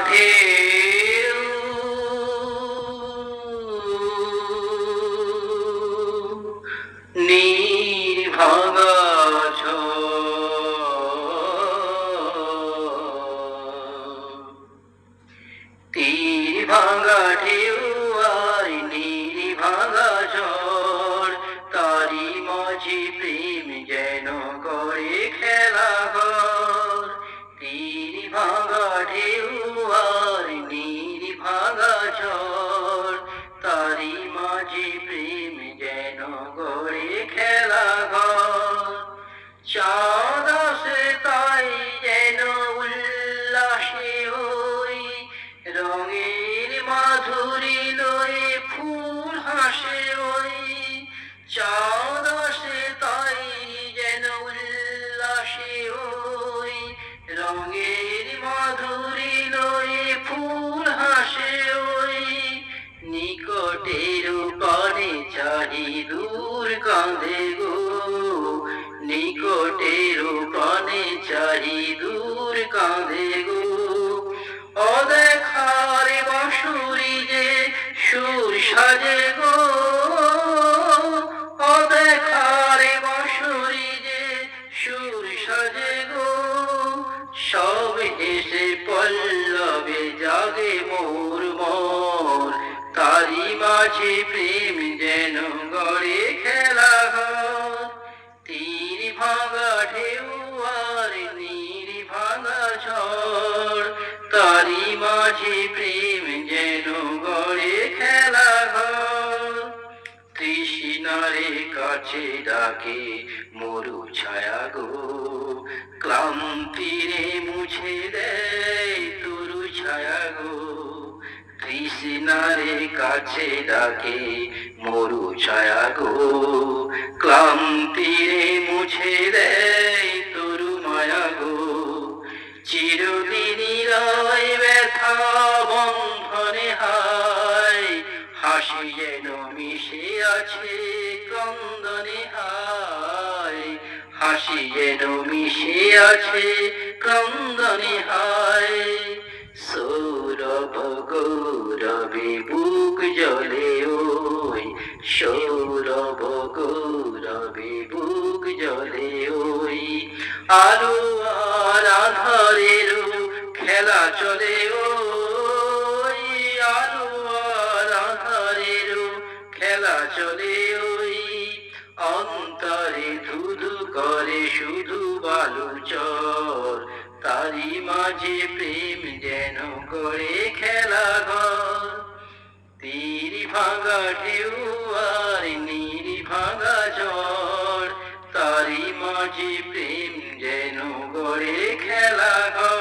ঢেউ নির্ভাঙা তীর ভাঙা ঢেউ আর নির্ভাঙা ঝড়, তারি মাঝে প্রেম যেন করে খেলা ঘর। তীর ভাঙা ঢেউ আর নির্ভাঙা ঝড়, তারি মাঝে প্রেম যেন গড়ে খেলা ঘর। চাঁদ আসে তাই যেন উল্লাসে ওই, রঙের মাধুরী লয়ে ফুল হাসে ওই। চাঁদ আসে তাই যেন উল্লাসে ওই, রঙের মাধুরী লয়ে ফুল হাসে ওই। নিকটের পানে চারি দূর কাঁদে গো, নিকটের পানে চারি দূর কাঁদে গো। অদেখার বাঁশুরি যে সুর সাজে গো, অদেখার বাঁশুরি যে সুর সাজে গো। সব হেসে পল্লবে জাগে মোর মন, তারি মাঝে প্রেম যেন গড়ে খেলা ঘর। তীর ভাঙা ঢেউ আর নির্ভাঙা ঝড়, তারি মাঝে প্রেম যেন গড়ে খেলা ঘর। তৃষ্ণারে কাছে ডাকে মরু ছায়া গো, ক্লান্তিরে মুছে দেয় তরু ছায়া গো। তৃষ্ণারে কাছে ডাকে মরু ছায়া গো, ক্লান্তিরে মুছে দেয় তরু মায়া গো। চিরদিনই রয় ব্যথা বন্ধনে হায়, হাসি যেন মিশে আছে ক্রন্দনে হায়, হাসি যেন মিশে আছে ক্রন্দনে হায়। সৌরভ গৌরবে বুক জলে ওই, সৌরভ গৌরবে বুক জলে ওই। আলো আর আধারের খেলা চলে ওই, আলো আর আধারের খেলা চলে ওই। অন্তরে ধুধু করে শুধু বালুচর, তারি মাঝে প্রেম যেন করে খেলা ঘর। তীর ভাঙা ঢেউ আর নির্ভাঙা ঝড়, তারি মাঝে প্রেম যেন গড়ে খেলা ঘর।